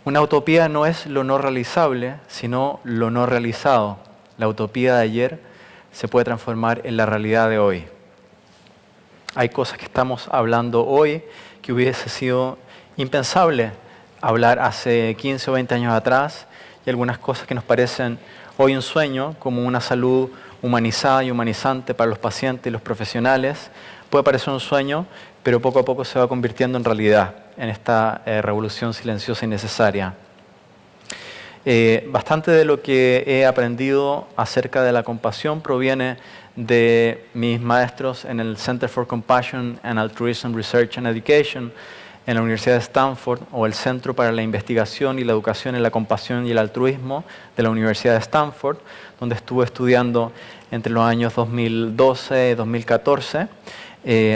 Una utopía no es lo no realizable, sino lo no realizado. La utopía de ayer se puede transformar en la realidad de hoy. Hay cosas que estamos hablando hoy que hubiese sido impensable hablar hace 15 o 20 años atrás, y algunas cosas que nos parecen hoy un sueño, como una salud humanizada y humanizante para los pacientes y los profesionales, puede parecer un sueño, pero poco a poco se va convirtiendo en realidad en esta revolución silenciosa y necesaria. Bastante de lo que he aprendido acerca de la compasión proviene de mis maestros en el Center for Compassion and Altruism Research and Education en la Universidad de Stanford, o el Centro para la Investigación y la Educación en la Compasión y el Altruismo de la Universidad de Stanford, donde estuve estudiando entre los años 2012 y 2014,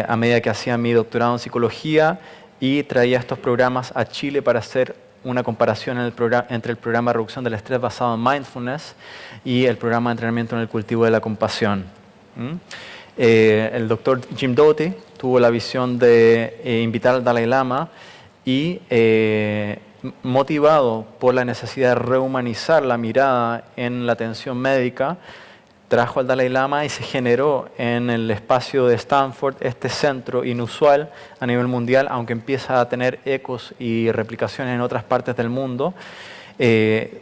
a medida que hacía mi doctorado en psicología, y traía estos programas a Chile para hacer una comparación entre el programa de reducción del estrés basado en mindfulness y el programa de entrenamiento en el cultivo de la compasión. El doctor Jim Doty tuvo la visión de invitar al Dalai Lama y, motivado por la necesidad de rehumanizar la mirada en la atención médica, trajo al Dalai Lama y se generó en el espacio de Stanford este centro inusual a nivel mundial, aunque empieza a tener ecos y replicaciones en otras partes del mundo,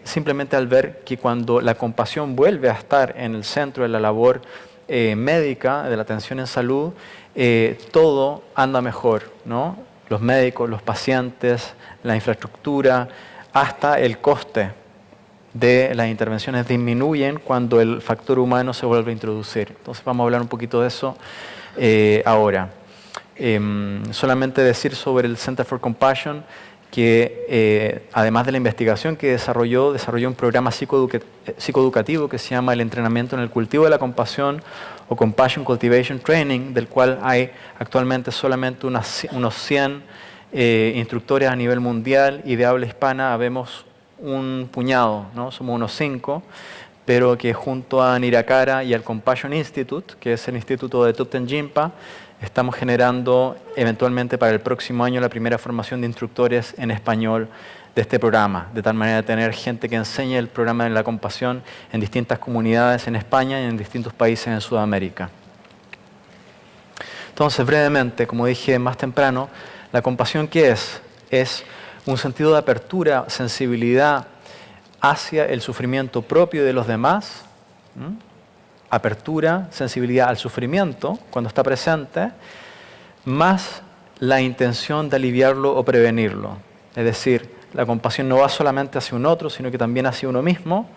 simplemente al ver que cuando la compasión vuelve a estar en el centro de la labor médica, de la atención en salud, todo anda mejor, ¿no? Los médicos, los pacientes, la infraestructura, hasta el coste de las intervenciones disminuyen cuando el factor humano se vuelve a introducir. Entonces vamos a hablar un poquito de eso ahora. Solamente decir sobre el Center for Compassion que además de la investigación que desarrolló un programa psicoeducativo que se llama el entrenamiento en el cultivo de la compasión, o Compassion Cultivation Training, del cual hay actualmente solamente unos 100 instructores a nivel mundial, y de habla hispana habemos un puñado, ¿no? Somos unos 5, pero que junto a Niracara y al Compassion Institute, que es el instituto de Thupten Jinpa, estamos generando eventualmente para el próximo año la primera formación de instructores en español de este programa, de tal manera de tener gente que enseñe el programa de la compasión en distintas comunidades en España y en distintos países en Sudamérica. Entonces, brevemente, como dije más temprano, la compasión, ¿qué es? Es un sentido de apertura, sensibilidad hacia el sufrimiento propio de los demás, apertura, sensibilidad al sufrimiento cuando está presente, más la intención de aliviarlo o prevenirlo. Es decir, la compasión no va solamente hacia un otro, sino que también hacia uno mismo,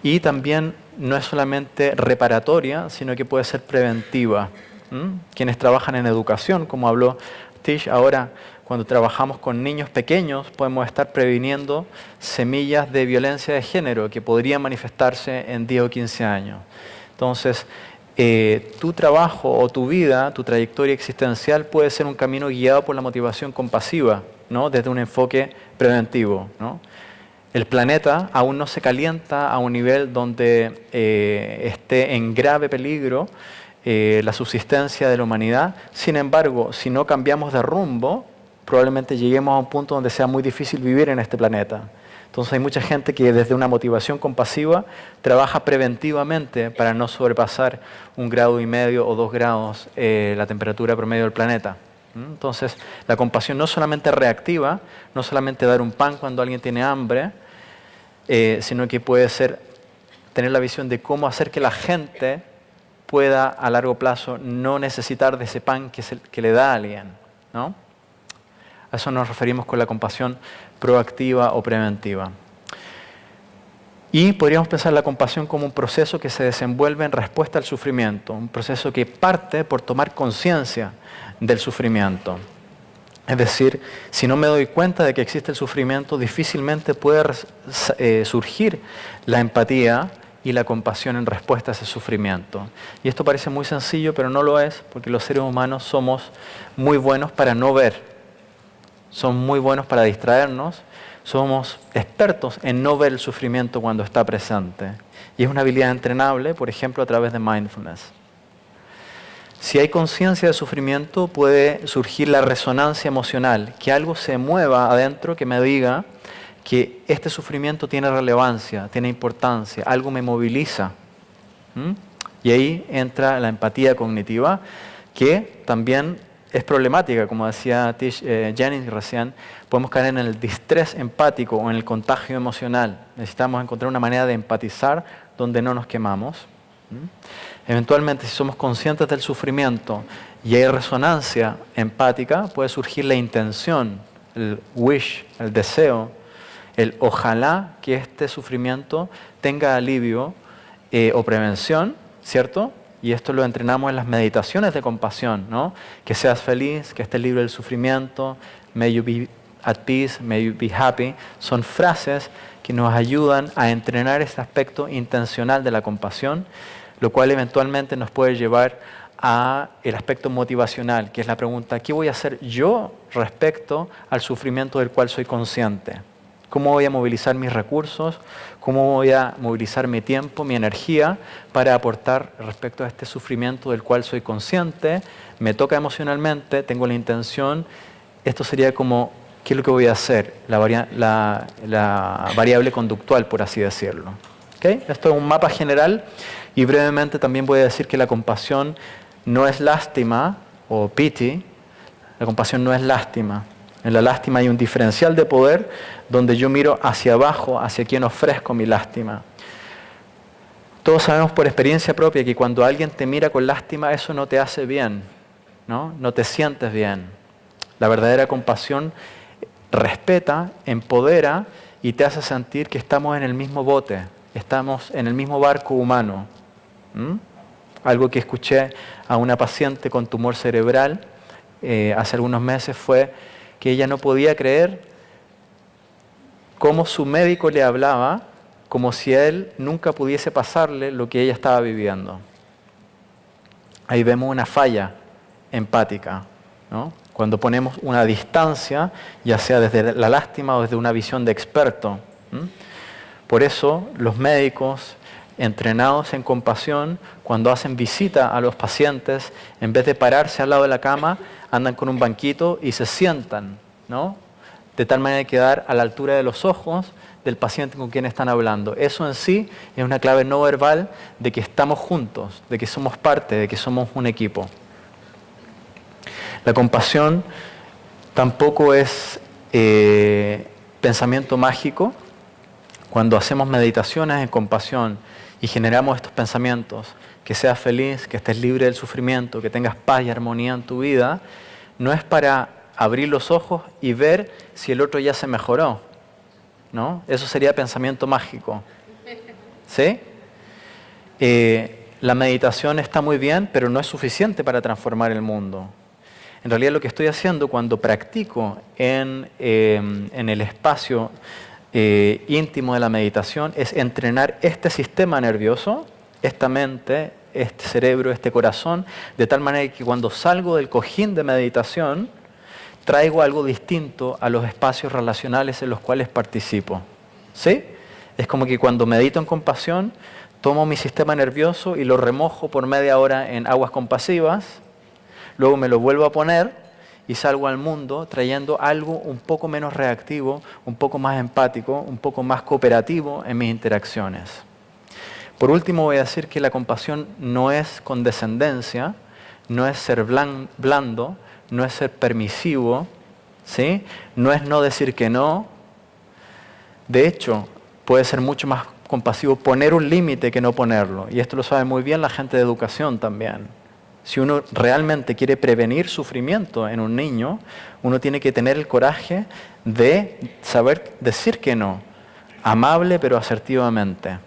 y también no es solamente reparatoria, sino que puede ser preventiva. Quienes trabajan en educación, como habló Tish ahora, cuando trabajamos con niños pequeños, podemos estar previniendo semillas de violencia de género que podrían manifestarse en 10 o 15 años. Entonces, tu trabajo o tu vida, tu trayectoria existencial puede ser un camino guiado por la motivación compasiva, ¿no? Desde un enfoque preventivo, ¿no? El planeta aún no se calienta a un nivel donde esté en grave peligro la subsistencia de la humanidad. Sin embargo, si no cambiamos de rumbo, probablemente lleguemos a un punto donde sea muy difícil vivir en este planeta. Entonces hay mucha gente que desde una motivación compasiva trabaja preventivamente para no sobrepasar 1,5 grados o 2 grados la temperatura promedio del planeta. Entonces la compasión no solamente reactiva, no solamente dar un pan cuando alguien tiene hambre, sino que puede ser tener la visión de cómo hacer que la gente pueda a largo plazo no necesitar de ese pan que le da a alguien, ¿no? A eso nos referimos con la compasión proactiva o preventiva. Y podríamos pensar la compasión como un proceso que se desenvuelve en respuesta al sufrimiento, un proceso que parte por tomar conciencia del sufrimiento. Es decir, si no me doy cuenta de que existe el sufrimiento, difícilmente puede surgir la empatía y la compasión en respuesta a ese sufrimiento. Y esto parece muy sencillo, pero no lo es, porque los seres humanos somos muy buenos para no ver. Son muy buenos para distraernos, somos expertos en no ver el sufrimiento cuando está presente. Y es una habilidad entrenable, por ejemplo, a través de mindfulness. Si hay conciencia de sufrimiento, puede surgir la resonancia emocional, que algo se mueva adentro que me diga que este sufrimiento tiene relevancia, tiene importancia, algo me moviliza. Y ahí entra la empatía cognitiva, que también es problemática, como decía Tish Jennings recién. Podemos caer en el distrés empático o en el contagio emocional. Necesitamos encontrar una manera de empatizar donde no nos quemamos. Eventualmente, si somos conscientes del sufrimiento y hay resonancia empática, puede surgir la intención, el wish, el deseo, el ojalá que este sufrimiento tenga alivio o prevención, ¿cierto? Y esto lo entrenamos en las meditaciones de compasión, ¿no? Que seas feliz, que estés libre del sufrimiento, may you be at peace, may you be happy. Son frases que nos ayudan a entrenar este aspecto intencional de la compasión, lo cual eventualmente nos puede llevar a el aspecto motivacional, que es la pregunta, ¿qué voy a hacer yo respecto al sufrimiento del cual soy consciente? ¿Cómo voy a movilizar mis recursos? ¿Cómo voy a movilizar mi tiempo, mi energía para aportar respecto a este sufrimiento del cual soy consciente? Me toca emocionalmente, tengo la intención. Esto sería como, ¿qué es lo que voy a hacer? La variable conductual, por así decirlo. ¿Okay? Esto es un mapa general y brevemente también voy a decir que la compasión no es lástima o pity. La compasión no es lástima. En la lástima hay un diferencial de poder donde yo miro hacia abajo, hacia quien ofrezco mi lástima. Todos sabemos por experiencia propia que cuando alguien te mira con lástima, eso no te hace bien, ¿no? No te sientes bien. La verdadera compasión respeta, empodera y te hace sentir que estamos en el mismo bote, estamos en el mismo barco humano. Algo que escuché a una paciente con tumor cerebral hace algunos meses fue que ella no podía creer cómo su médico le hablaba como si a él nunca pudiese pasarle lo que ella estaba viviendo. Ahí vemos una falla empática, ¿no? Cuando ponemos una distancia, ya sea desde la lástima o desde una visión de experto. Por eso los médicos entrenados en compasión, cuando hacen visita a los pacientes, en vez de pararse al lado de la cama, andan con un banquito y se sientan, ¿no? De tal manera de quedar a la altura de los ojos del paciente con quien están hablando. Eso en sí es una clave no verbal de que estamos juntos, de que somos parte, de que somos un equipo. La compasión tampoco es pensamiento mágico. Cuando hacemos meditaciones en compasión y generamos estos pensamientos, que seas feliz, que estés libre del sufrimiento, que tengas paz y armonía en tu vida, no es para abrir los ojos y ver si el otro ya se mejoró, ¿no? Eso sería pensamiento mágico, ¿sí? La meditación está muy bien, pero no es suficiente para transformar el mundo. En realidad lo que estoy haciendo cuando practico en el espacio íntimo de la meditación es entrenar este sistema nervioso, esta mente, este cerebro, este corazón, de tal manera que cuando salgo del cojín de meditación, traigo algo distinto a los espacios relacionales en los cuales participo. ¿Sí? Es como que cuando medito en compasión, tomo mi sistema nervioso y lo remojo por media hora en aguas compasivas, luego me lo vuelvo a poner y salgo al mundo trayendo algo un poco menos reactivo, un poco más empático, un poco más cooperativo en mis interacciones. Por último, voy a decir que la compasión no es condescendencia, no es ser blando, no es ser permisivo, ¿sí? No es no decir que no. De hecho, puede ser mucho más compasivo poner un límite que no ponerlo. Y esto lo sabe muy bien la gente de educación también. Si uno realmente quiere prevenir sufrimiento en un niño, uno tiene que tener el coraje de saber decir que no, amable pero asertivamente.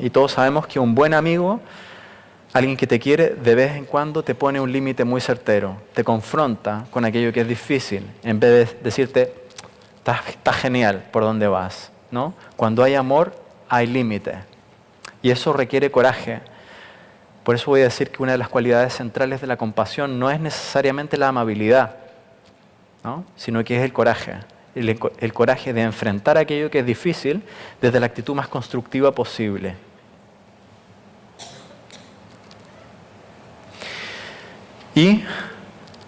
Y todos sabemos que un buen amigo, alguien que te quiere, de vez en cuando te pone un límite muy certero, te confronta con aquello que es difícil, en vez de decirte, está genial por dónde vas, ¿no? Cuando hay amor, hay límite. Y eso requiere coraje. Por eso voy a decir que una de las cualidades centrales de la compasión no es necesariamente la amabilidad, ¿no? Sino que es el coraje. El coraje de enfrentar aquello que es difícil desde la actitud más constructiva posible. Y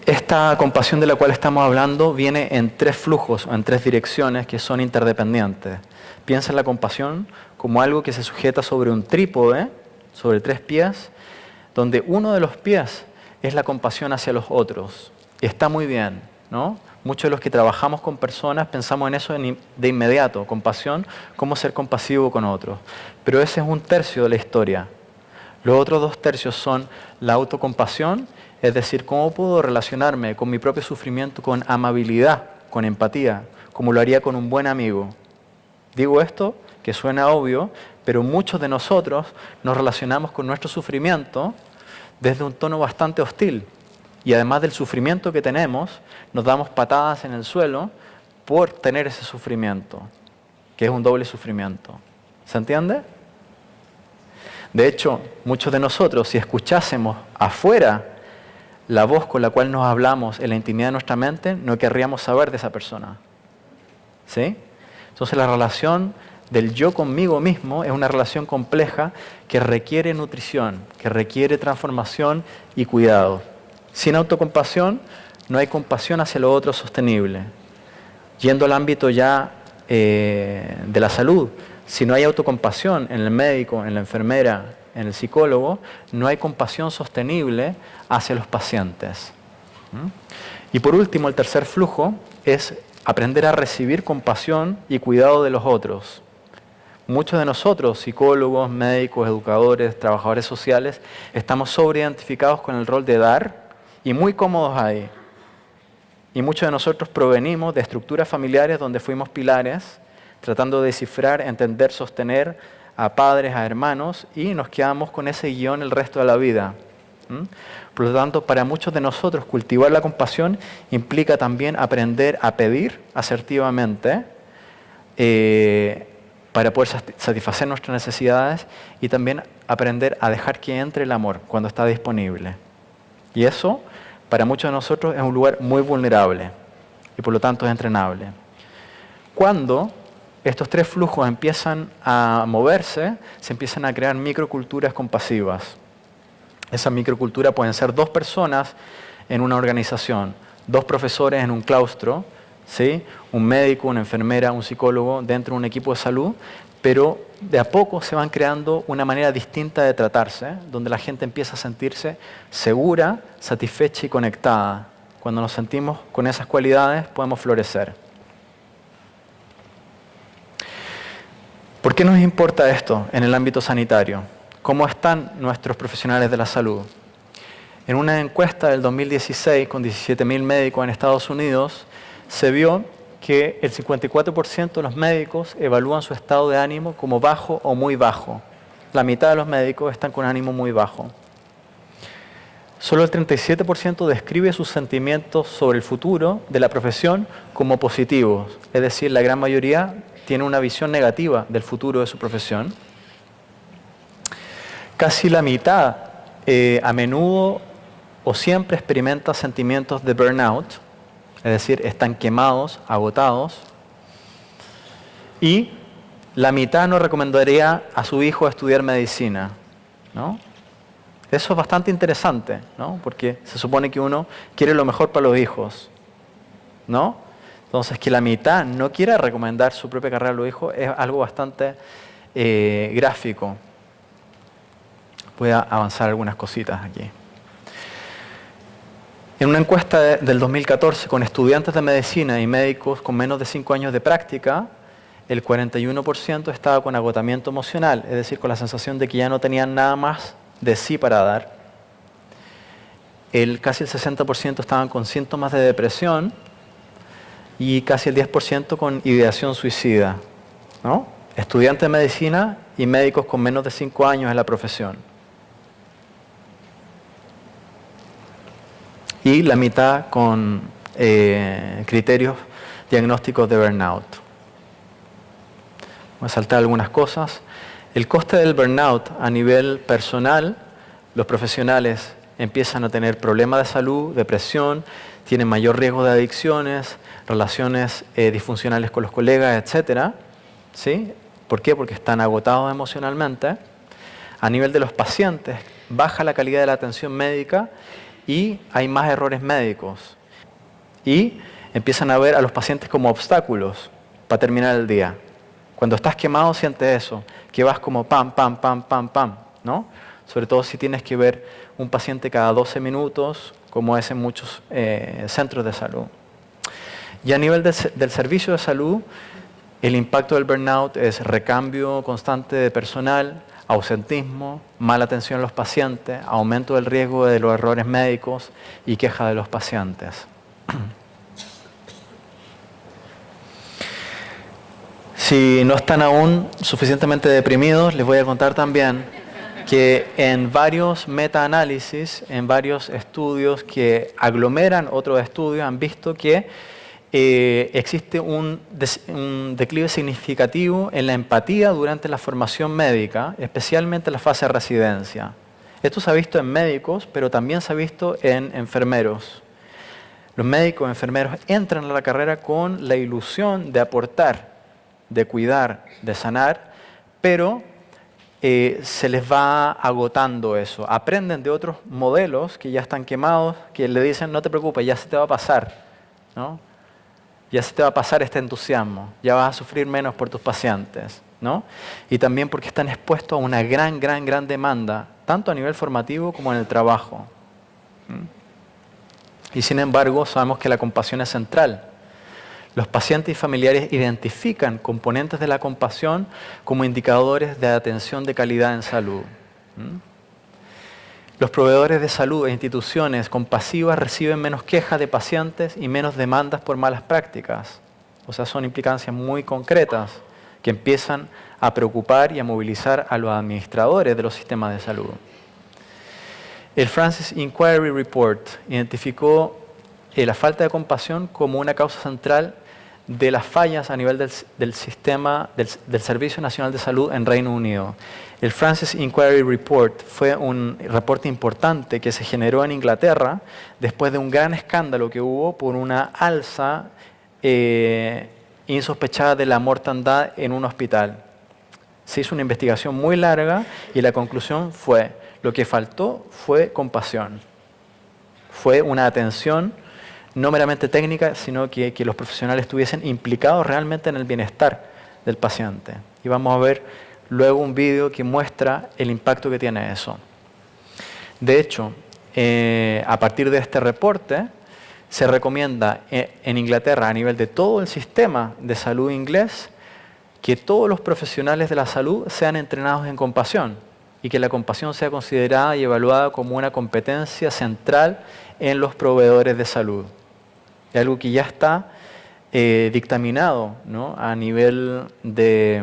esta compasión de la cual estamos hablando viene en tres flujos o en tres direcciones que son interdependientes. Piensa en la compasión como algo que se sujeta sobre un trípode, sobre tres pies, donde uno de los pies es la compasión hacia los otros. Y está muy bien, ¿no? Muchos de los que trabajamos con personas pensamos en eso de inmediato, compasión, cómo ser compasivo con otros. Pero ese es un tercio de la historia. Los otros 2/3 son la autocompasión, es decir, cómo puedo relacionarme con mi propio sufrimiento con amabilidad, con empatía, como lo haría con un buen amigo. Digo esto, que suena obvio, pero muchos de nosotros nos relacionamos con nuestro sufrimiento desde un tono bastante hostil. Y además del sufrimiento que tenemos, nos damos patadas en el suelo por tener ese sufrimiento, que es un doble sufrimiento. ¿Se entiende? De hecho, muchos de nosotros, si escuchásemos afuera la voz con la cual nos hablamos en la intimidad de nuestra mente, no querríamos saber de esa persona. ¿Sí? Entonces la relación del yo conmigo mismo es una relación compleja que requiere nutrición, que requiere transformación y cuidado. Sin autocompasión no hay compasión hacia lo otro sostenible. Yendo al ámbito ya de la salud, si no hay autocompasión en el médico, en la enfermera, en el psicólogo, no hay compasión sostenible hacia los pacientes. Y por último, el tercer flujo es aprender a recibir compasión y cuidado de los otros. Muchos de nosotros, psicólogos, médicos, educadores, trabajadores sociales, estamos sobreidentificados con el rol de dar y muy cómodos ahí. Y muchos de nosotros provenimos de estructuras familiares donde fuimos pilares, tratando de descifrar, entender, sostener a padres, a hermanos, y nos quedamos con ese guión el resto de la vida. Por lo tanto, para muchos de nosotros cultivar la compasión implica también aprender a pedir asertivamente para poder satisfacer nuestras necesidades y también aprender a dejar que entre el amor cuando está disponible. Y eso, para muchos de nosotros, es un lugar muy vulnerable y por lo tanto es entrenable. Cuando estos tres flujos empiezan a moverse, se empiezan a crear microculturas compasivas. Esas microculturas pueden ser 2 personas en una organización, 2 profesores en un claustro, ¿sí? Un médico, una enfermera, un psicólogo dentro de un equipo de salud, pero de a poco se van creando una manera distinta de tratarse, donde la gente empieza a sentirse segura, satisfecha y conectada. Cuando nos sentimos con esas cualidades, podemos florecer. ¿Por qué nos importa esto en el ámbito sanitario? ¿Cómo están nuestros profesionales de la salud? En una encuesta del 2016 con 17.000 médicos en Estados Unidos, se vio que el 54% de los médicos evalúan su estado de ánimo como bajo o muy bajo. La mitad de los médicos están con ánimo muy bajo. Solo el 37% describe sus sentimientos sobre el futuro de la profesión como positivos. Es decir, la gran mayoría tiene una visión negativa del futuro de su profesión. Casi la mitad a menudo o siempre experimenta sentimientos de burnout, es decir, están quemados, agotados. Y la mitad no recomendaría a su hijo estudiar medicina, ¿no? Eso es bastante interesante, ¿no? Porque se supone que uno quiere lo mejor para los hijos, ¿no? Entonces, que la mitad no quiera recomendar su propia carrera a los hijos es algo bastante gráfico. Voy a avanzar algunas cositas aquí. En una encuesta del 2014 con estudiantes de medicina y médicos con menos de 5 años de práctica, el 41% estaba con agotamiento emocional, es decir, con la sensación de que ya no tenían nada más de sí para dar. Casi el 60% estaban con síntomas de depresión y casi el 10% con ideación suicida, ¿no? Estudiantes de medicina y médicos con menos de 5 años en la profesión. Y la mitad con criterios diagnósticos de burnout. Voy a saltar algunas cosas. El coste del burnout a nivel personal, los profesionales empiezan a tener problemas de salud, depresión, tienen mayor riesgo de adicciones, relaciones disfuncionales con los colegas, etc. ¿Sí? ¿Por qué? Porque están agotados emocionalmente. A nivel de los pacientes, baja la calidad de la atención médica y hay más errores médicos. Y empiezan a ver a los pacientes como obstáculos para terminar el día. Cuando estás quemado sientes eso, que vas como pam, pam, pam, pam, pam, ¿no? Sobre todo si tienes que ver un paciente cada 12 minutos, como es en muchos centros de salud. Y a nivel del servicio de salud, el impacto del burnout es recambio constante de personal, ausentismo, mala atención a los pacientes, aumento del riesgo de los errores médicos y queja de los pacientes. Si no están aún suficientemente deprimidos, les voy a contar también que en varios metaanálisis, en varios estudios que aglomeran otros estudios, han visto que existe un declive significativo en la empatía durante la formación médica, especialmente en la fase de residencia. Esto se ha visto en médicos, pero también se ha visto en enfermeros. Los médicos y enfermeros entran a la carrera con la ilusión de aportar, de cuidar, de sanar, pero se les va agotando eso. Aprenden de otros modelos que ya están quemados, que le dicen, no te preocupes, ya se te va a pasar, ¿no? Ya se te va a pasar este entusiasmo, ya vas a sufrir menos por tus pacientes, ¿no? Y también porque están expuestos a una gran demanda, tanto a nivel formativo como en el trabajo. Y sin embargo, sabemos que la compasión es central. Los pacientes y familiares identifican componentes de la compasión como indicadores de atención de calidad en salud. Los proveedores de salud e instituciones compasivas reciben menos quejas de pacientes y menos demandas por malas prácticas. O sea, son implicancias muy concretas que empiezan a preocupar y a movilizar a los administradores de los sistemas de salud. El Francis Inquiry Report identificó la falta de compasión como una causa central de las fallas a nivel del sistema del Servicio Nacional de Salud en Reino Unido. El Francis Inquiry Report fue un reporte importante que se generó en Inglaterra después de un gran escándalo que hubo por una alza insospechada de la mortandad en un hospital. Se hizo una investigación muy larga y la conclusión fue, lo que faltó fue compasión. Fue una atención no meramente técnica, sino que los profesionales estuviesen implicados realmente en el bienestar del paciente. Y vamos a ver luego un vídeo que muestra el impacto que tiene eso. De hecho, a partir de este reporte, se recomienda en Inglaterra, a nivel de todo el sistema de salud inglés, que todos los profesionales de la salud sean entrenados en compasión y que la compasión sea considerada y evaluada como una competencia central en los proveedores de salud. Es algo que ya está dictaminado, ¿no?, a nivel de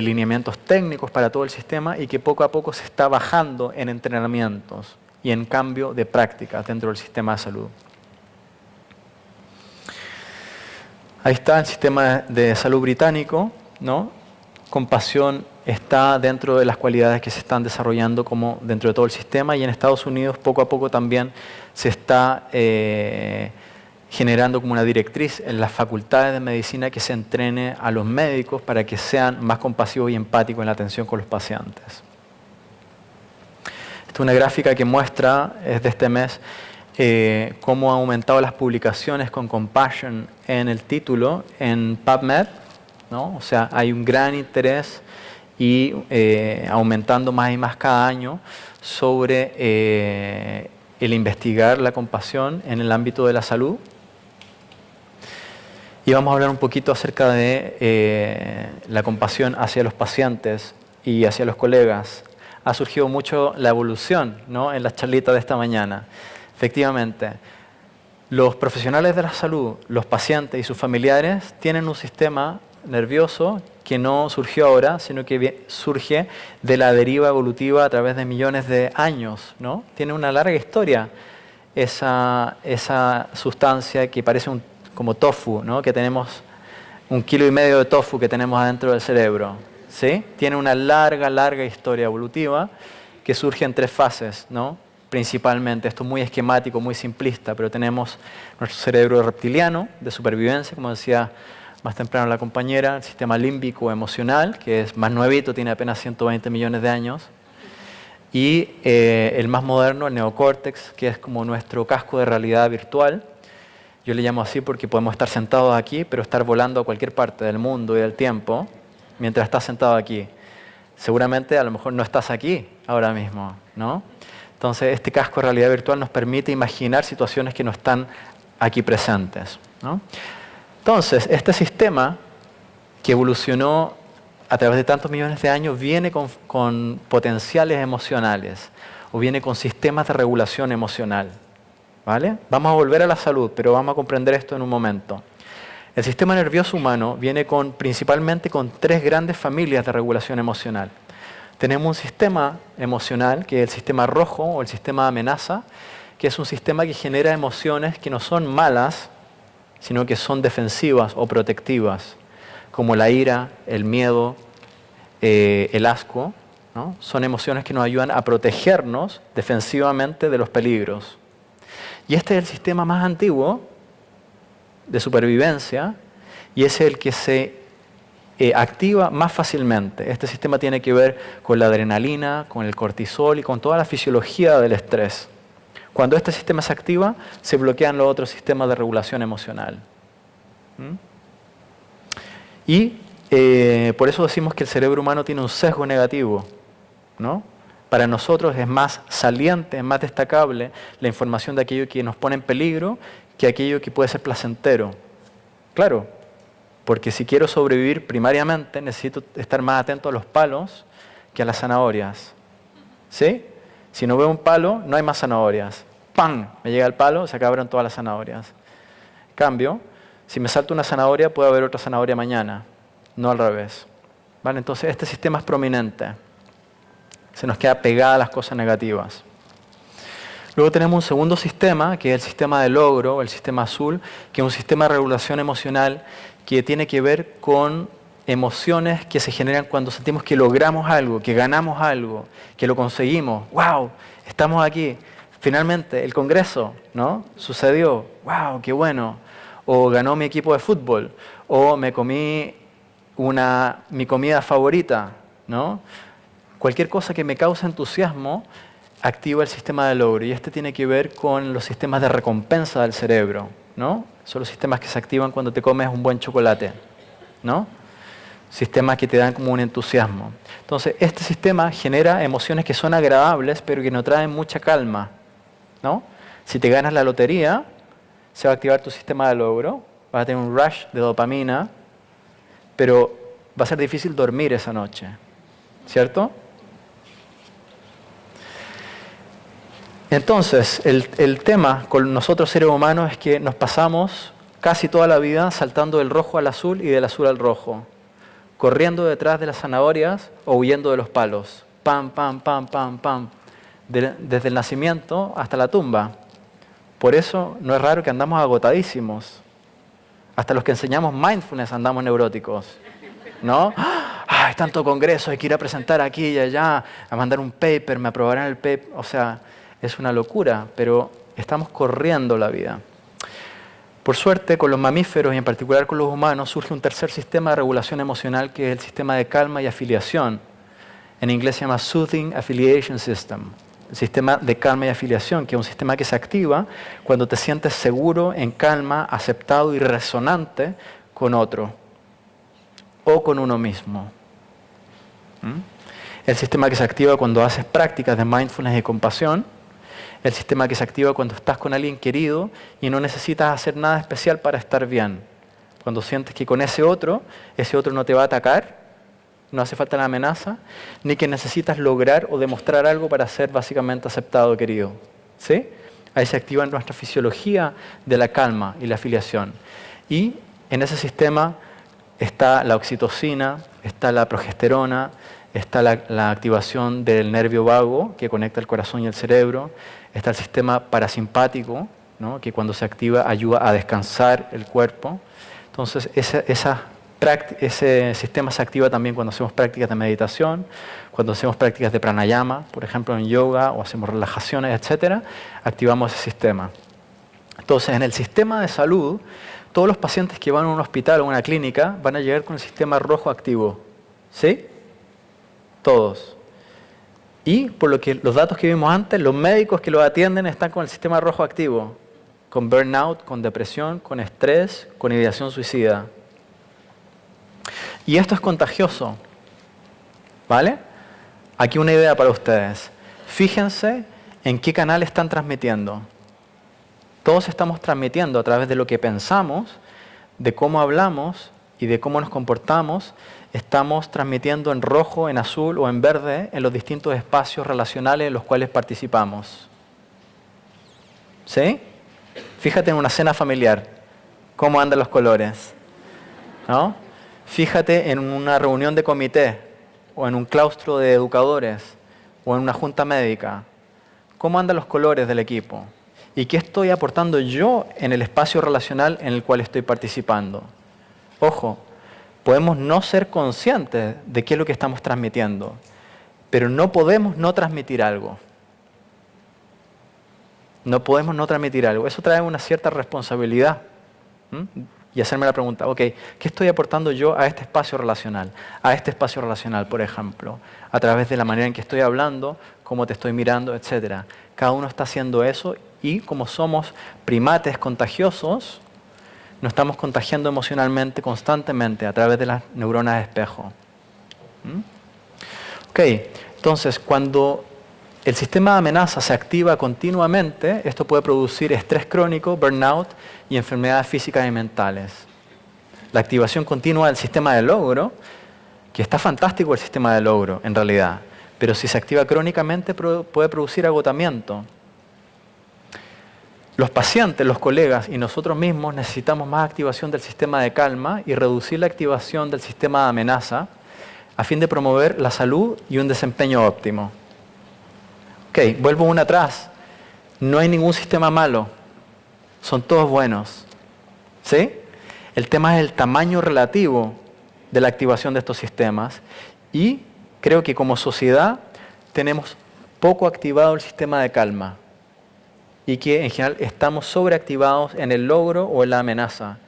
lineamientos técnicos para todo el sistema y que poco a poco se está bajando en entrenamientos y en cambio de prácticas dentro del sistema de salud. Ahí está el sistema de salud británico, ¿no? Compasión está dentro de las cualidades que se están desarrollando como dentro de todo el sistema, y en Estados Unidos poco a poco también se está generando como una directriz en las facultades de medicina que se entrene a los médicos para que sean más compasivos y empáticos en la atención con los pacientes. Esta es una gráfica que muestra, es de este mes, cómo han aumentado las publicaciones con compassion en el título en PubMed, ¿no? O sea, hay un gran interés y aumentando más y más cada año sobre el investigar la compasión en el ámbito de la salud. Y vamos a hablar un poquito acerca de la compasión hacia los pacientes y hacia los colegas. Ha surgido mucho la evolución, ¿no?, en las charlitas de esta mañana. Efectivamente, los profesionales de la salud, los pacientes y sus familiares tienen un sistema nervioso que no surgió ahora, sino que surge de la deriva evolutiva a través de millones de años, ¿no? Tiene una larga historia esa sustancia que parece como tofu, ¿no?, que tenemos 1,5 kilos de tofu que tenemos adentro del cerebro, ¿sí? Tiene una larga historia evolutiva que surge en 3 fases, ¿no? Principalmente, esto es muy esquemático, muy simplista, pero tenemos nuestro cerebro reptiliano de supervivencia, como decía más temprano la compañera, el sistema límbico emocional, que es más nuevito, tiene apenas 120 millones de años. Y el más moderno, el neocórtex, que es como nuestro casco de realidad virtual. Yo le llamo así porque podemos estar sentados aquí, pero estar volando a cualquier parte del mundo y del tiempo mientras estás sentado aquí. Seguramente a lo mejor no estás aquí ahora mismo, ¿no? Entonces este casco de realidad virtual nos permite imaginar situaciones que no están aquí presentes, ¿no? Entonces este sistema que evolucionó a través de tantos millones de años viene con potenciales emocionales o viene con sistemas de regulación emocional, ¿vale? Vamos a volver a la salud, pero vamos a comprender esto en un momento. El sistema nervioso humano viene principalmente con 3 grandes familias de regulación emocional. Tenemos un sistema emocional, que es el sistema rojo o el sistema de amenaza, que es un sistema que genera emociones que no son malas, sino que son defensivas o protectivas, como la ira, el miedo, el asco, ¿no? Son emociones que nos ayudan a protegernos defensivamente de los peligros. Y este es el sistema más antiguo de supervivencia y es el que se activa más fácilmente. Este sistema tiene que ver con la adrenalina, con el cortisol y con toda la fisiología del estrés. Cuando este sistema se activa, se bloquean los otros sistemas de regulación emocional. Y por eso decimos que el cerebro humano tiene un sesgo negativo, ¿no? Para nosotros es más saliente, es más destacable la información de aquello que nos pone en peligro que aquello que puede ser placentero. Claro, porque si quiero sobrevivir primariamente necesito estar más atento a los palos que a las zanahorias. ¿Sí? Si no veo un palo, no hay más zanahorias. ¡Pam! Me llega el palo, se acabaron todas las zanahorias. En cambio, si me salto una zanahoria, puede haber otra zanahoria mañana, no al revés. ¿Vale? Entonces este sistema es prominente. Se nos queda pegada a las cosas negativas. Luego tenemos un segundo sistema, que es el sistema de logro, el sistema azul, que es un sistema de regulación emocional que tiene que ver con emociones que se generan cuando sentimos que logramos algo, que ganamos algo, que lo conseguimos. ¡Wow! Estamos aquí. Finalmente, el Congreso, ¿no? Sucedió. ¡Wow! ¡Qué bueno! O ganó mi equipo de fútbol. O me comí mi comida favorita, ¿no? Cualquier cosa que me cause entusiasmo activa el sistema de logro. Y este tiene que ver con los sistemas de recompensa del cerebro, ¿no? Son los sistemas que se activan cuando te comes un buen chocolate, ¿no? Sistemas que te dan como un entusiasmo. Entonces, este sistema genera emociones que son agradables, pero que no traen mucha calma, ¿no? Si te ganas la lotería, se va a activar tu sistema de logro, vas a tener un rush de dopamina, pero va a ser difícil dormir esa noche, ¿cierto? Entonces, el tema con nosotros seres humanos es que nos pasamos casi toda la vida saltando del rojo al azul y del azul al rojo, corriendo detrás de las zanahorias o huyendo de los palos. Pam, pam, pam, pam, pam. Desde el nacimiento hasta la tumba. Por eso no es raro que andamos agotadísimos. Hasta los que enseñamos mindfulness andamos neuróticos, ¿no? ¡Ay, tanto congreso! Hay que ir a presentar aquí y allá, a mandar un paper, me aprobarán el paper. O sea, es una locura, pero estamos corriendo la vida. Por suerte, con los mamíferos y en particular con los humanos, surge un tercer sistema de regulación emocional que es el sistema de calma y afiliación. En inglés se llama Soothing Affiliation System. El sistema de calma y afiliación, que es un sistema que se activa cuando te sientes seguro, en calma, aceptado y resonante con otro o con uno mismo. El sistema que se activa cuando haces prácticas de mindfulness y compasión. El sistema que se activa cuando estás con alguien querido y no necesitas hacer nada especial para estar bien. Cuando sientes que con ese otro no te va a atacar, no hace falta la amenaza, ni que necesitas lograr o demostrar algo para ser básicamente aceptado o querido. ¿Sí? Ahí se activa nuestra fisiología de la calma y la afiliación. Y en ese sistema está la oxitocina, está la progesterona, está la activación del nervio vago que conecta el corazón y el cerebro, está el sistema parasimpático, ¿no? Que cuando se activa ayuda a descansar el cuerpo. Entonces ese sistema se activa también cuando hacemos prácticas de meditación, cuando hacemos prácticas de pranayama, por ejemplo en yoga, o hacemos relajaciones, etc., activamos ese sistema. Entonces en el sistema de salud, todos los pacientes que van a un hospital o a una clínica van a llegar con el sistema rojo activo. ¿Sí? Todos. Y por lo que los datos que vimos antes, los médicos que los atienden están con el sistema rojo activo, con burnout, con depresión, con estrés, con ideación suicida. Y esto es contagioso, ¿vale? Aquí una idea para ustedes. Fíjense en qué canal están transmitiendo. Todos estamos transmitiendo a través de lo que pensamos, de cómo hablamos y de cómo nos comportamos. Estamos transmitiendo en rojo, en azul o en verde en los distintos espacios relacionales en los cuales participamos. ¿Sí? Fíjate en una cena familiar, cómo andan los colores, ¿no? Fíjate en una reunión de comité, o en un claustro de educadores, o en una junta médica, cómo andan los colores del equipo, y qué estoy aportando yo en el espacio relacional en el cual estoy participando. Ojo, podemos no ser conscientes de qué es lo que estamos transmitiendo, pero no podemos no transmitir algo. No podemos no transmitir algo. Eso trae una cierta responsabilidad. Y hacerme la pregunta, ok, ¿qué estoy aportando yo a este espacio relacional? A este espacio relacional, por ejemplo, a través de la manera en que estoy hablando, cómo te estoy mirando, etc. Cada uno está haciendo eso y como somos primates contagiosos, nos estamos contagiando emocionalmente constantemente a través de las neuronas de espejo. Ok, entonces cuando el sistema de amenaza se activa continuamente, esto puede producir estrés crónico, burnout y enfermedades físicas y mentales. La activación continua del sistema de logro, que está fantástico el sistema de logro en realidad, pero si se activa crónicamente puede producir agotamiento. Los pacientes, los colegas y nosotros mismos necesitamos más activación del sistema de calma y reducir la activación del sistema de amenaza a fin de promover la salud y un desempeño óptimo. Ok, vuelvo una atrás. No hay ningún sistema malo. Son todos buenos. ¿Sí? El tema es el tamaño relativo de la activación de estos sistemas y creo que como sociedad tenemos poco activado el sistema de calma y que en general estamos sobreactivados en el logro o en la amenaza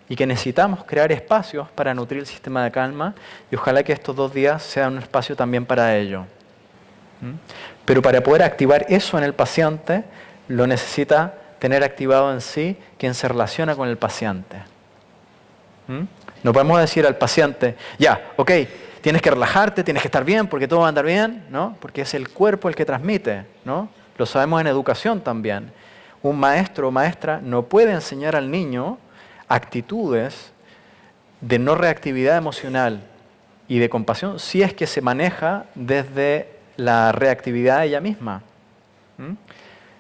y que necesitamos crear espacios para nutrir el sistema de calma y ojalá que estos 2 días sean un espacio también para ello. Pero para poder activar eso en el paciente, lo necesita tener activado en sí quien se relaciona con el paciente. No podemos decir al paciente, ya, ok, tienes que relajarte, tienes que estar bien porque todo va a andar bien, ¿no? Porque es el cuerpo el que transmite, ¿no? Lo sabemos en educación también. Un maestro o maestra no puede enseñar al niño actitudes de no reactividad emocional y de compasión si es que se maneja desde la reactividad de ella misma.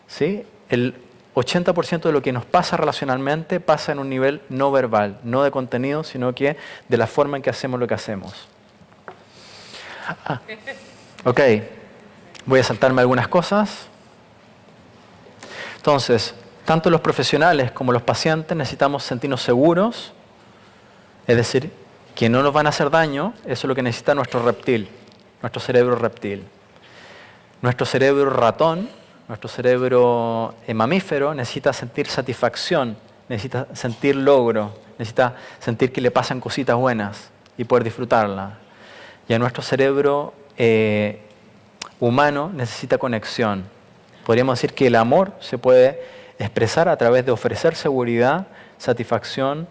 ¿Sí? El 80% de lo que nos pasa relacionalmente pasa en un nivel no verbal, no de contenido, sino que de la forma en que hacemos lo que hacemos. Ok, voy a saltarme algunas cosas. Entonces, tanto los profesionales como los pacientes necesitamos sentirnos seguros, es decir, que no nos van a hacer daño. Eso es lo que necesita nuestro reptil, nuestro cerebro reptil. Nuestro cerebro ratón, nuestro cerebro mamífero necesita sentir satisfacción, necesita sentir logro, necesita sentir que le pasan cositas buenas y poder disfrutarlas. Y a nuestro cerebro humano necesita conexión. Podríamos decir que el amor se puede expresar a través de ofrecer seguridad, satisfacción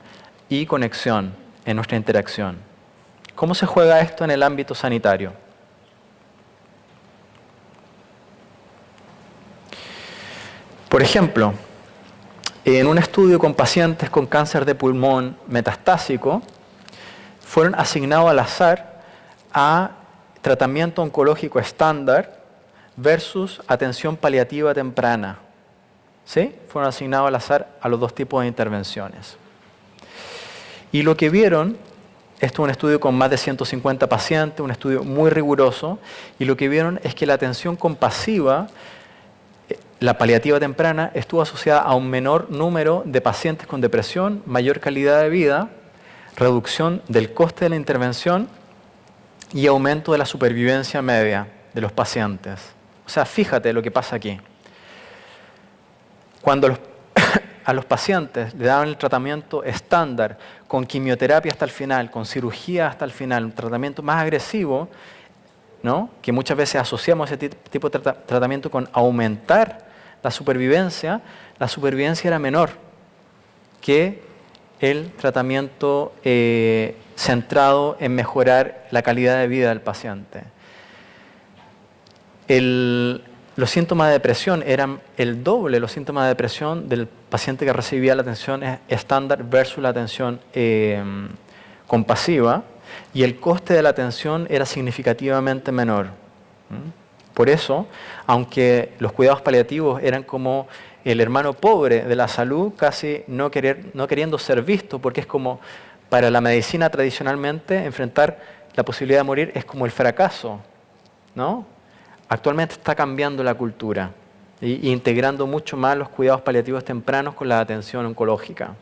y conexión en nuestra interacción. ¿Cómo se juega esto en el ámbito sanitario? Por ejemplo, en un estudio con pacientes con cáncer de pulmón metastásico, fueron asignados al azar a tratamiento oncológico estándar versus atención paliativa temprana. ¿Sí? Fueron asignados al azar a los 2 tipos de intervenciones. Y lo que vieron, esto es un estudio con más de 150 pacientes, un estudio muy riguroso, y lo que vieron es que la atención compasiva, la paliativa temprana, estuvo asociada a un menor número de pacientes con depresión, mayor calidad de vida, reducción del coste de la intervención y aumento de la supervivencia media de los pacientes. O sea, fíjate lo que pasa aquí. Cuando a los pacientes le daban el tratamiento estándar, con quimioterapia hasta el final, con cirugía hasta el final, un tratamiento más agresivo, ¿no? Que muchas veces asociamos ese tipo de tratamiento con aumentar la supervivencia era menor que el tratamiento centrado en mejorar la calidad de vida del paciente. Los síntomas de depresión eran el doble los síntomas de depresión del paciente que recibía la atención estándar versus la atención compasiva, y el coste de la atención era significativamente menor. Por eso, aunque los cuidados paliativos eran como el hermano pobre de la salud, casi no queriendo ser visto, porque es como para la medicina tradicionalmente enfrentar la posibilidad de morir es como el fracaso, ¿no? Actualmente está cambiando la cultura e integrando mucho más los cuidados paliativos tempranos con la atención oncológica.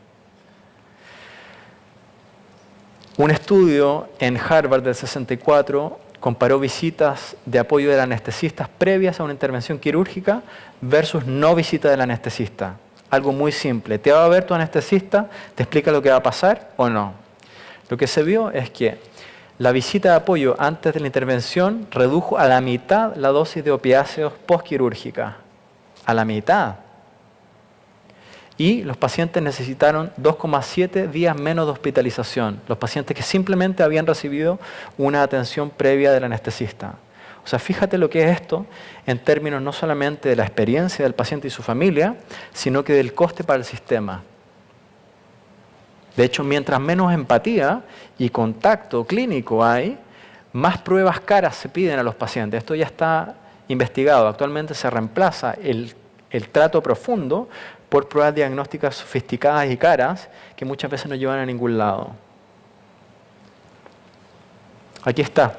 Un estudio en Harvard del 64 comparó visitas de apoyo del anestesista previas a una intervención quirúrgica versus no visita del anestesista. Algo muy simple. Te va a ver tu anestesista, te explica lo que va a pasar o no. Lo que se vio es que la visita de apoyo antes de la intervención redujo a la mitad la dosis de opiáceos postquirúrgica. A la mitad. Y los pacientes necesitaron 2,7 días menos de hospitalización. Los pacientes que simplemente habían recibido una atención previa del anestesista. O sea, fíjate lo que es esto en términos no solamente de la experiencia del paciente y su familia, sino que del coste para el sistema. De hecho, mientras menos empatía y contacto clínico hay, más pruebas caras se piden a los pacientes. Esto ya está investigado. Actualmente se reemplaza el trato profundo por pruebas diagnósticas sofisticadas y caras que muchas veces no llevan a ningún lado. Aquí está,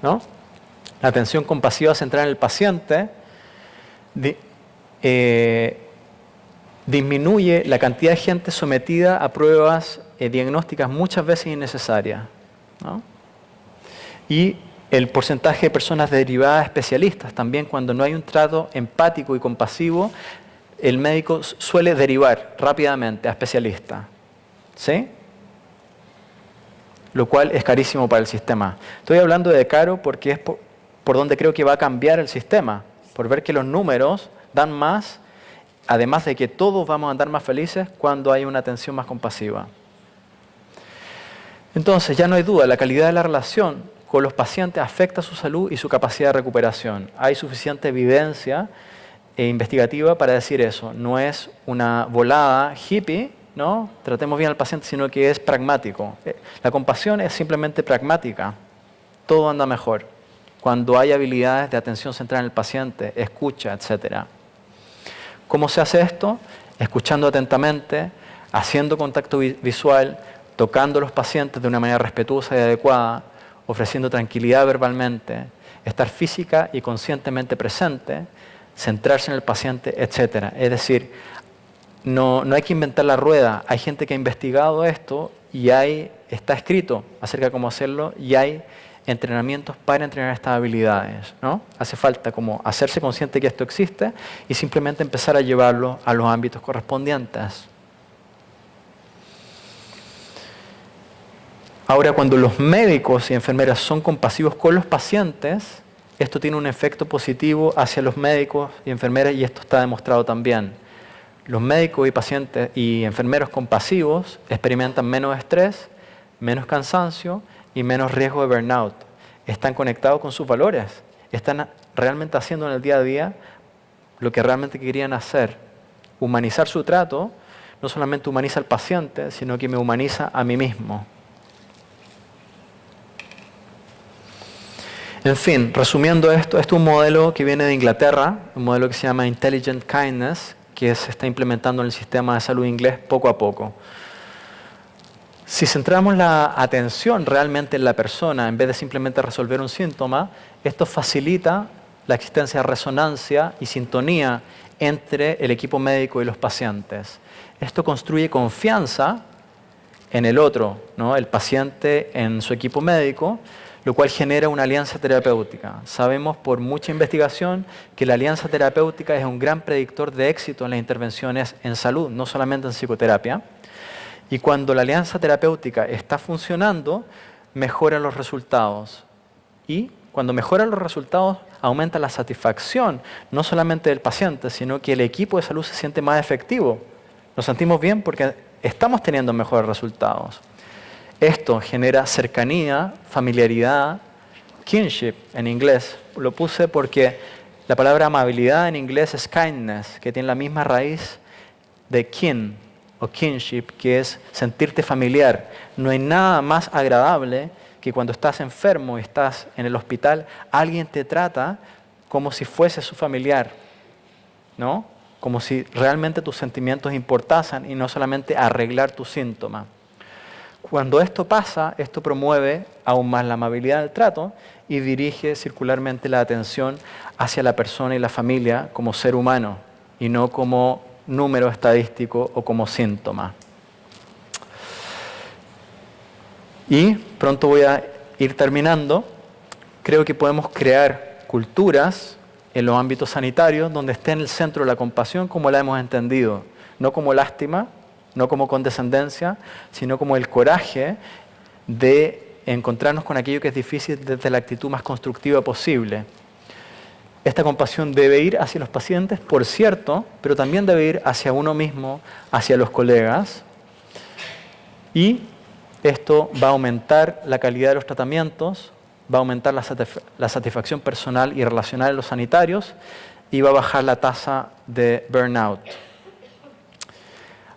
¿no? La atención compasiva centrada en el paciente disminuye la cantidad de gente sometida a pruebas diagnósticas muchas veces innecesarias, ¿no? Y el porcentaje de personas derivadas a especialistas también, cuando no hay un trato empático y compasivo, el médico suele derivar rápidamente a especialista, ¿sí? Lo cual es carísimo para el sistema. Estoy hablando de caro porque es por donde creo que va a cambiar el sistema, por ver que los números dan más, además de que todos vamos a andar más felices cuando hay una atención más compasiva. Entonces, ya no hay duda, la calidad de la relación con los pacientes afecta su salud y su capacidad de recuperación. Hay suficiente evidencia investigativa para decir eso. No es una volada hippie, ¿no? Tratemos bien al paciente, sino que es pragmático. La compasión es simplemente pragmática. Todo anda mejor cuando hay habilidades de atención centrada en el paciente, escucha, etc. ¿Cómo se hace esto? Escuchando atentamente, haciendo contacto visual, tocando a los pacientes de una manera respetuosa y adecuada, ofreciendo tranquilidad verbalmente, estar física y conscientemente presente, centrarse en el paciente, etc. Es decir, no hay que inventar la rueda. Hay gente que ha investigado esto y está escrito acerca de cómo hacerlo y hay entrenamientos para entrenar estas habilidades, ¿no? Hace falta como hacerse consciente que esto existe y simplemente empezar a llevarlo a los ámbitos correspondientes. Ahora, cuando los médicos y enfermeras son compasivos con los pacientes, esto tiene un efecto positivo hacia los médicos y enfermeras y esto está demostrado también. Los médicos y pacientes y enfermeros compasivos experimentan menos estrés, menos cansancio y menos riesgo de burnout. Están conectados con sus valores. Están realmente haciendo en el día a día lo que realmente querían hacer. Humanizar su trato no solamente humaniza al paciente, sino que me humaniza a mí mismo. En fin, resumiendo esto es un modelo que viene de Inglaterra, un modelo que se llama Intelligent Kindness, que se está implementando en el sistema de salud inglés poco a poco. Si centramos la atención realmente en la persona, en vez de simplemente resolver un síntoma, esto facilita la existencia de resonancia y sintonía entre el equipo médico y los pacientes. Esto construye confianza en el otro, ¿no? El paciente en su equipo médico, lo cual genera una alianza terapéutica. Sabemos por mucha investigación que la alianza terapéutica es un gran predictor de éxito en las intervenciones en salud, no solamente en psicoterapia. Y cuando la alianza terapéutica está funcionando, mejoran los resultados. Y Cuando mejoran los resultados, aumenta la satisfacción, no solamente del paciente, sino que el equipo de salud se siente más efectivo. Nos sentimos bien porque estamos teniendo mejores resultados. Esto genera cercanía, familiaridad, kinship en inglés. Lo puse porque la palabra amabilidad en inglés es kindness, que tiene la misma raíz de kin o kinship, que es sentirte familiar. No hay nada más agradable que cuando estás enfermo y estás en el hospital, alguien te trata como si fuese su familiar, ¿no? Como si realmente tus sentimientos importasen y no solamente arreglar tus síntomas. Cuando esto pasa, esto promueve aún más la amabilidad del trato y dirige circularmente la atención hacia la persona y la familia como ser humano y no como número estadístico o como síntoma. Y pronto voy a ir terminando. Creo que podemos crear culturas en los ámbitos sanitarios donde esté en el centro de la compasión como la hemos entendido, no como lástima, no como condescendencia, sino como el coraje de encontrarnos con aquello que es difícil desde la actitud más constructiva posible. Esta compasión debe ir hacia los pacientes, por cierto, pero también debe ir hacia uno mismo, hacia los colegas. Y esto va a aumentar la calidad de los tratamientos, va a aumentar la satisfacción personal y relacional de los sanitarios y va a bajar la tasa de burnout.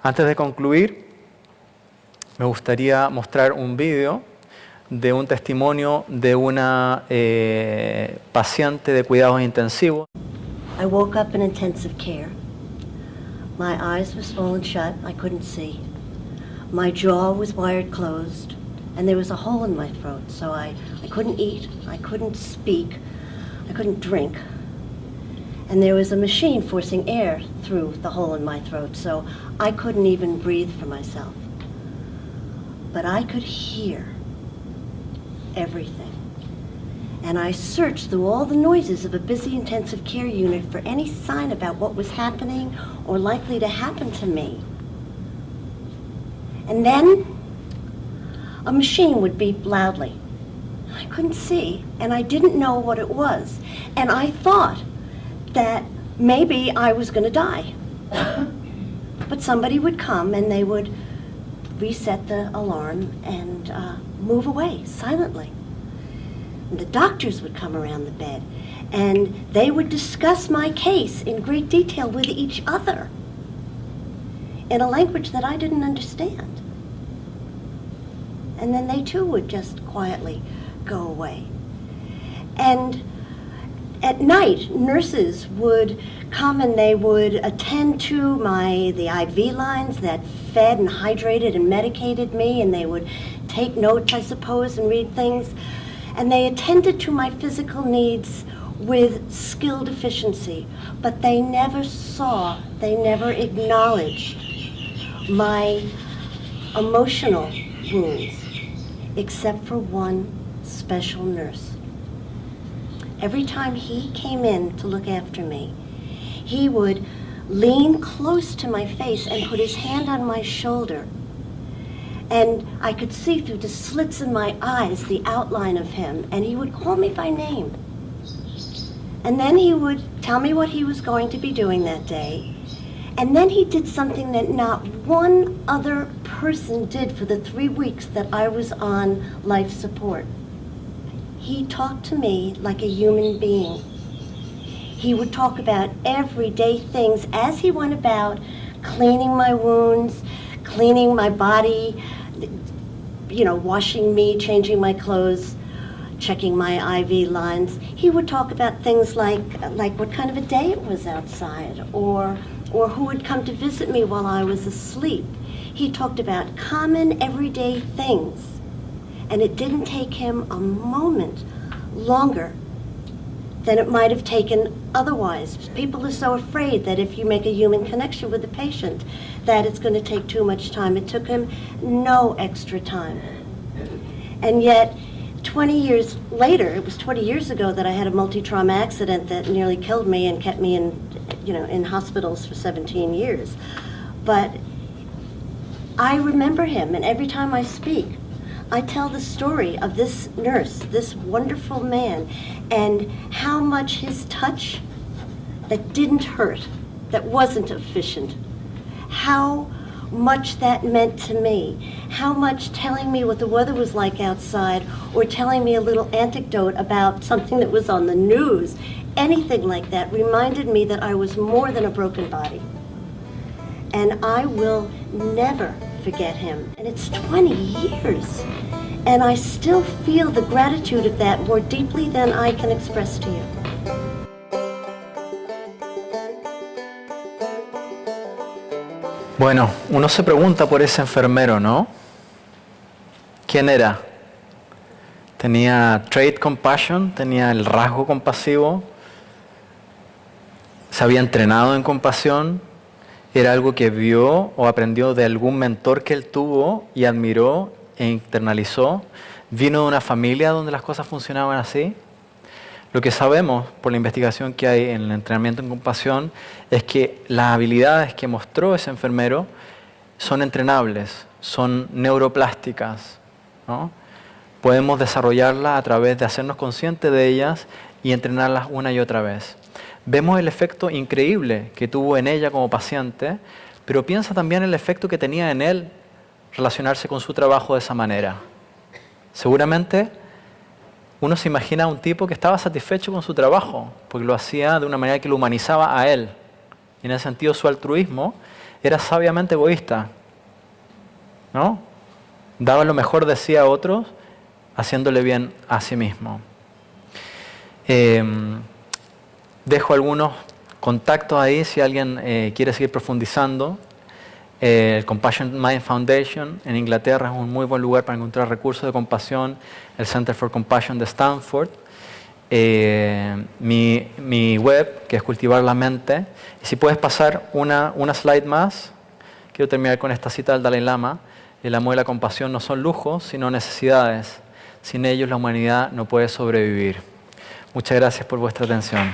Antes de concluir, me gustaría mostrar un video de un testimonio de una paciente de cuidados intensivos. I woke up in intensive care. My eyes were swollen shut, I couldn't see. My jaw was wired closed, and there was a hole in my throat, so I couldn't eat, I couldn't speak, I couldn't drink. And there was a machine forcing air through the hole in my throat, so I couldn't even breathe for myself. But I could hear everything. And I searched through all the noises of a busy intensive care unit for any sign about what was happening or likely to happen to me. And then a machine would beep loudly. I couldn't see, and I didn't know what it was. And I thought that maybe I was going to die. But somebody would come and they would reset the alarm and move away silently. And the doctors would come around the bed and they would discuss my case in great detail with each other in a language that I didn't understand. And then they too would just quietly go away. And at night, nurses would come and they would attend to the IV lines that fed and hydrated and medicated me, and they would take notes, I suppose, and read things. And they attended to my physical needs with skill deficiency, but they never saw, they never acknowledged my emotional wounds, except for one special nurse. Every time he came in to look after me, he would lean close to my face and put his hand on my shoulder. And I could see through the slits in my eyes the outline of him, and he would call me by name. And then he would tell me what he was going to be doing that day. And then he did something that not one other person did for the 3 weeks that I was on life support. He talked to me like a human being. He would talk about everyday things as he went about cleaning my wounds, cleaning my body, washing me, changing my clothes, checking my IV lines. He would talk about things like what kind of a day it was outside, or who would come to visit me while I was asleep. He talked about common everyday things. And it didn't take him a moment longer than it might have taken otherwise. People are so afraid that if you make a human connection with the patient, that it's going to take too much time. It took him no extra time. And yet, 20 years later, it was 20 years ago that I had a multi-trauma accident that nearly killed me and kept me in hospitals for 17 years. But I remember him, and every time I speak, I tell the story of this nurse, this wonderful man, and how much his touch that didn't hurt, that wasn't efficient, how much that meant to me, how much telling me what the weather was like outside or telling me a little anecdote about something that was on the news, anything like that reminded me that I was more than a broken body. And I will never forget him. And it's 20 years. And I still feel the gratitude of that more deeply than I can express to you. Bueno, uno se pregunta por ese enfermero, ¿no? ¿Quién era? ¿Tenía trait compassion? ¿Tenía el rasgo compasivo? ¿Se había entrenado en compasión? ¿Era algo que vio o aprendió de algún mentor que él tuvo y admiró e internalizó? ¿Vino de una familia donde las cosas funcionaban así? Lo que sabemos por la investigación que hay en el entrenamiento en compasión es que las habilidades que mostró ese enfermero son entrenables, son neuroplásticas, ¿no? Podemos desarrollarlas a través de hacernos conscientes de ellas y entrenarlas una y otra vez. Vemos el efecto increíble que tuvo en ella como paciente, pero piensa también el efecto que tenía en él relacionarse con su trabajo de esa manera. Seguramente uno se imagina a un tipo que estaba satisfecho con su trabajo, porque lo hacía de una manera que lo humanizaba a él. Y en ese sentido su altruismo era sabiamente egoísta, ¿no? Daba lo mejor de sí a otros, haciéndole bien a sí mismo. Dejo algunos contactos ahí si alguien quiere seguir profundizando. El Compassion Mind Foundation en Inglaterra es un muy buen lugar para encontrar recursos de compasión. El Center for Compassion de Stanford. Mi web, que es Cultivar la Mente. Y si puedes pasar una slide más. Quiero terminar con esta cita del Dalai Lama. El amor y la compasión no son lujos, sino necesidades. Sin ellos la humanidad no puede sobrevivir. Muchas gracias por vuestra atención.